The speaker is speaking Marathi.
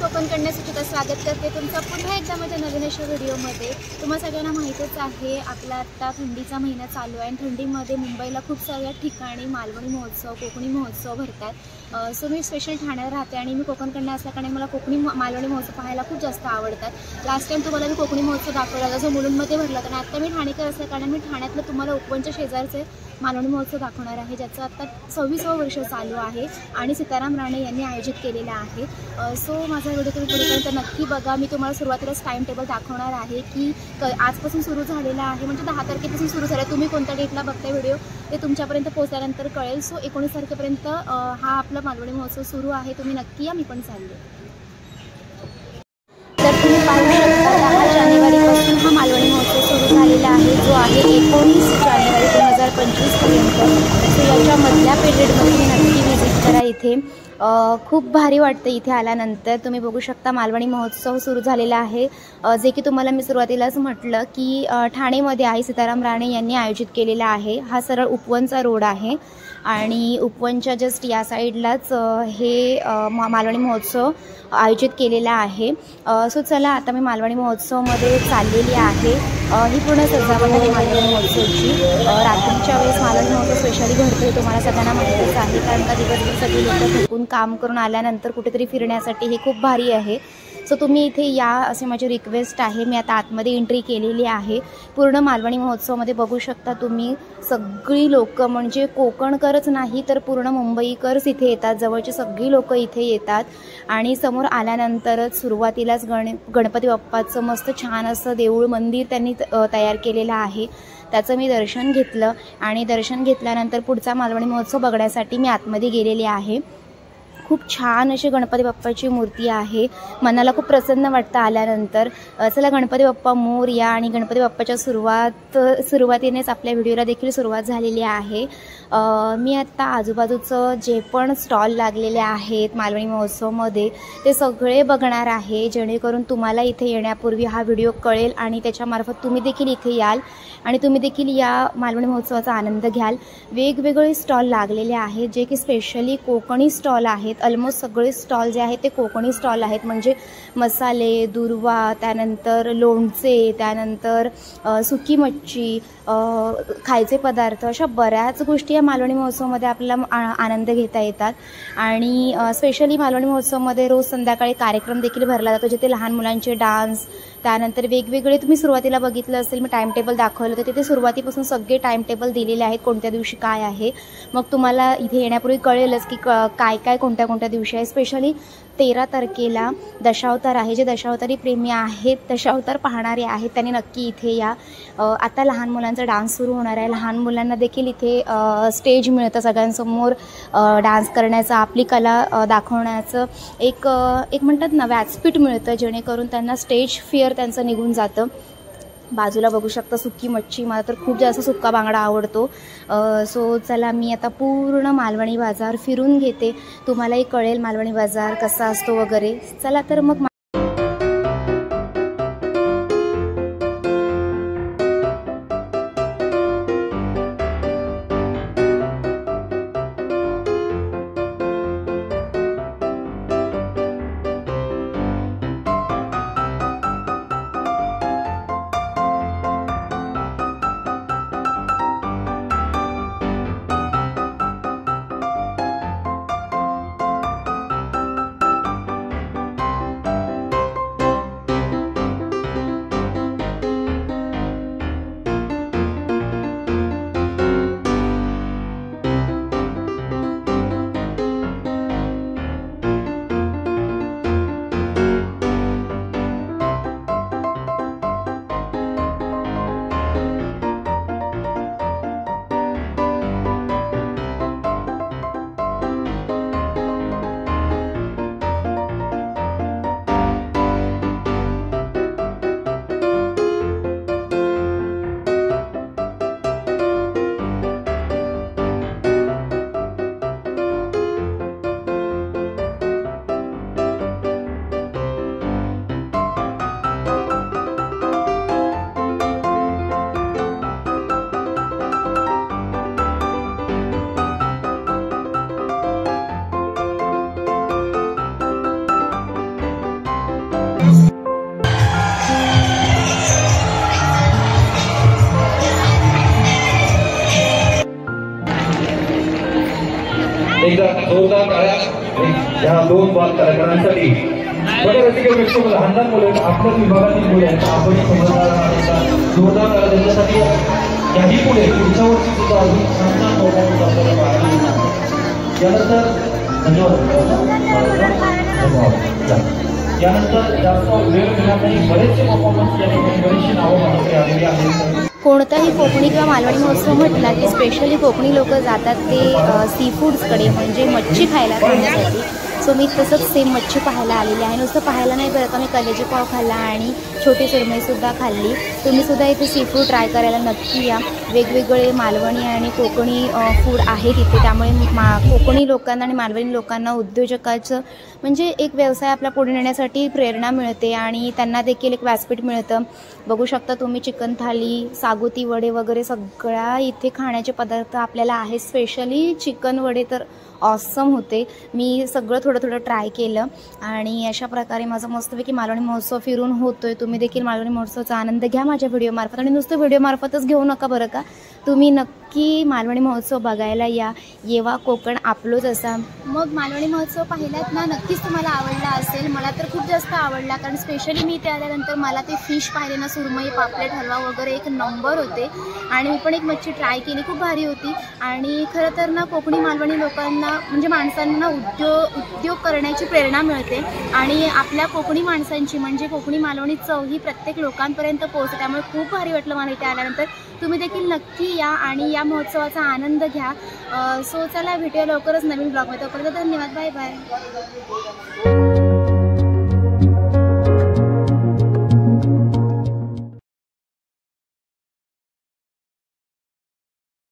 कोकण कन्याचं स्वागत करते तुमचं पुन्हा एकदा माझ्या नवीन अशा व्हिडिओमध्ये। तुम्हाला सगळ्यांना माहीतच आहे आपला आता थंडीचा महिना चालू आहे आणि थंडीमध्ये मुंबईला खूप साऱ्या ठिकाणी मालवणी महोत्सव कोकणी महोत्सव भरतात। सो मी स्पेशल ठाण्यात राहते आणि मी कोकण कन्या असल्याकारणे मला कोकणी मालवणी महोत्सव पाहायला खूप जास्त आवडतात। लास्ट टाइम तुम्हाला मी कोकणी महोत्सव दाखवला जो मुलुंडमध्ये भरला होता आणि आता मी ठाणेकर असल्याकारणे मी ठाण्यातलं तुम्हाला उपवनच्या शेजारचे मालवणी महोत्सव दाखवणार आहे, ज्याचं आता 26वं वर्ष चालू आहे आणि सीताराम राणे यांनी आयोजित केलेला आहे। सो माझा व्हिडिओ तुम्ही पुढेपर्यंत नक्की बघा। मी तुम्हाला सुरुवातीलाच टाइम टेबल दाखवणार आहे की आजपासून सुरू झालेला आहे, म्हणजे 10 तारखेपासून सुरू झाला। तुम्ही कोणत्या डेटला बघताय व्हिडिओ ते तुमच्यापर्यंत पोहोचल्यानंतर कळेल। सो 19 तारखेपर्यंत हा आपला मालवणी महोत्सव सुरू आहे, तुम्ही नक्की या, मी पण चालले। तर तुम्ही पाहू शकता 10 जानेवारीपासून हा मालवणी महोत्सव सुरू झालेला आहे, जो आहे 19 जानेवारी 2025 पर्यंत। सो याच्या मधल्या पिरियडमध्ये नक्की व्हिजिट करा इथे। खूप भारी वाटतं इथे आल्यानंतर। तुम्ही बघू शकता मालवणी महोत्सव सुरू झालेला आहे, जे की तुम्हाला मी सुरुवातीलाच म्हटलं की ठाणेमध्ये आहे, सीताराम राणे यांनी आयोजित केलेला आहे। हा सरळ उपवनचा रोड आहे आणि उपवनच्या जस्ट या साईडलाच हे मालवणी महोत्सव आयोजित केलेला आहे। सो चला आता मी मालवणी महोत्सवमध्ये चाललेली आहे। ही पूर्ण सजावट आहे मालवणी महोत्सवची। रात्रीच्या वेळेस मालवणी महोत्सव स्पेशली भरतो हे तुम्हाला सगळ्यांना माहितीच आहे, कारण का दिवसभर सगळी लोकं थकून काम करून आल्यानंतर कुठेतरी फिरण्यासाठी हे खूप भारी आहे। सो तुम्ही इथे या असे माझी रिक्वेस्ट आहे। मी आता आतमध्ये एंट्री केलेली आहे। पूर्ण मालवणी महोत्सवमध्ये बघू शकता तुम्ही सगळी लोकं, म्हणजे कोकणकरच नाही तर पूर्ण मुंबईकरच इथे येतात, जवळची सगळी लोकं इथे येतात। आणि समोर आल्यानंतरच सुरुवातीलाच गणपती बाप्पाचं मस्त छान असं देऊळ मंदिर त्यांनी तयार केलेलं आहे, त्याचं मी दर्शन घेतलं आणि दर्शन घेतल्यानंतर पुढचा मालवणी महोत्सव बघण्यासाठी मी आतमध्ये गेलेले आहे। खूप छान अशी गणपती बाप्पाची मूर्ती आहे, मनाला खूप प्रसन्न वाटतं आल्यानंतर। चला गणपती बाप्पा मोरया। आणि गणपती बाप्पाच्या सुरुवातीनेच आपल्या व्हिडिओला देखील सुरुवात झालेली आहे। मी आत्ता आजूबाजूचं जे पण स्टॉल लागलेले आहेत मालवणी महोत्सवमध्ये ते सगळे बघणार आहे, जेणेकरून तुम्हाला इथे येण्यापूर्वी हा व्हिडिओ कळेल आणि त्याच्यामार्फत तुम्ही देखील इथे याल आणि तुम्ही देखील या मालवणी महोत्सवाचा आनंद घ्याल। वेगवेगळे स्टॉल लागलेले आहेत, जे की स्पेशली कोकणी स्टॉल आहेत। ऑलमोस्ट सगळे स्टॉल जे आहेत ते कोकणी स्टॉल आहेत, म्हणजे मसाले, दुर्वा, त्यानंतर लोणचे, त्यानंतर सुकी मच्छी, खायचे पदार्थ, अशा बऱ्याच गोष्टी या मालवणी महोत्सवमध्ये आपल्याला आनंद घेता येतात। आणि स्पेशली मालवणी महोत्सवमध्ये रोज संध्याकाळी कार्यक्रम देखील भरला जातो, जिथे लहान मुलांचे डान्स, त्यानंतर वेगवेगळे तुम्ही सुरुवातीला बघितलं असेल मी टाइम टेबल दाखवलं होतं, तिथे सुरुवातीपासून सगळे टाइम टेबल दिलेले आहेत, कोणत्या दिवशी काय आहे। मग तुम्हाला इथे येण्यापूर्वी कळेलच की काय काय कोणत्या कोणत्या दिवशी आहे। स्पेशली 13 तारखेला दशावतार आहे, जे दशावतारी प्रेमी आहेत, दशावतार पाहणारे आहेत, त्यांनी नक्की इथे या। आता लहान मुलांचा डान्स सुरू होणार आहे, लहान मुलांना देखील इथे स्टेज मिळतं सगळ्यांसमोर डान्स करण्याचं, आपली कला दाखवण्याचं एक म्हणतात ना व्यासपीठ मिळतं, जेणेकरून त्यांना स्टेज फिअर त्यांचं निघून जातं। बाजूला बघू शकता सुकी मच्छी, मला तर खूप जास्त सुक्का बांगडा आवडतो। सो चला मी आता पूर्ण मालवणी बाजार फिरून घेते, तुम्हालाही कळेल मालवणी बाजार कसा असतो वगैरे। चला तर मग या 2 बाल कलाकारांसाठी रसिक व्यक्ती लहान मुलं आपल्या विभागातील मुले आहेत आपण जोरदार त्यांच्यासाठी याही पुढे पुढच्या वर्षी सुद्धा अजून छान छान प्रोग्राम आपल्याला पाहायला मिळणार। यानंतर यानंतर जास्त वेळ घेणार नाही बरेचसे परफॉर्मन्स या ठिकाणी बरीचशी नावं माझ्याकडे आलेली आहेत। कोणताही कोकणी किंवा मालवणी महोत्सव म्हटला की स्पेशली कोकणी लोक जातात ते सी फूड्सकडे म्हणजे मच्छी खायला खाण्यासाठी। सो मी तसंच सेम मच्छी पाहायला आलेली आहे। नुसतं पाहायला नाही बरं का, मी कलेजी पाव खाल्ला आणि छोटी सुरमईसुद्धा खाल्ली। तुम्हीसुद्धा इथे सी फूड ट्राय करायला नक्की या। वेगवेगळे मालवणी आणि कोकणी फूड आहे तिथे, त्यामुळे कोकणी लोकांना आणि मालवणी लोकांना उद्योजकाचं म्हणजे एक व्यवसाय आपला पुढे नेण्यासाठी प्रेरणा मिळते आणि त्यांना देखील एक व्यासपीठ मिळतं। बघू शकता तुम्ही चिकन थाली, सागोती वडे वगैरे सगळ्या इथे खाण्याचे पदार्थ आपल्याला आहे। स्पेशली चिकन वडे तर ऑसम होते। मी सगळं थोडं थोडं ट्राय केलं आणि अशा प्रकारे माझा मस्तपैकी मालवणी महोत्सव फिरून होतोय। तुम्ही देखील मालवणी महोत्सवाचा आनंद घ्या माझ्या व्हिडिओमार्फत, आणि नुसतं व्हिडिओमार्फतच घेऊ नका बरं का, तुम्ही नक्की मालवणी महोत्सव बघायला या। येवा कोकण आपलोच असा। मग मालवणी महोत्सव पाहिलात ना, नक्कीच तुम्हाला आवडला असेल। मला तर खूप जास्त आवडला, कारण स्पेशली मी इथे आल्यानंतर मला ते फिश पाहिले ना, सुरमई, पापलेट, हलवा वगैरे एक नंबर होते आणि मी पण एक मच्छी ट्राय केली, खूप भारी होती। आणि खरं तर ना कोकणी मालवणी लोकांना म्हणजे माणसांना उद्योग करण्याची प्रेरणा मिळते आणि आपल्या कोकणी माणसांची म्हणजे कोकणी मालवणी चव ही प्रत्येक लोकांपर्यंत पोहोचते। त्यामुळे खूप भारी वाटलं मला इथे आल्यानंतर। तुम्ही देखील नक्की या आणि या महोत्सवाचा आनंद घ्या। सो चला भेटूया लवकरच नवीन ब्लॉगमध्ये। तोपर्यंत धन्यवाद, बाय बाय।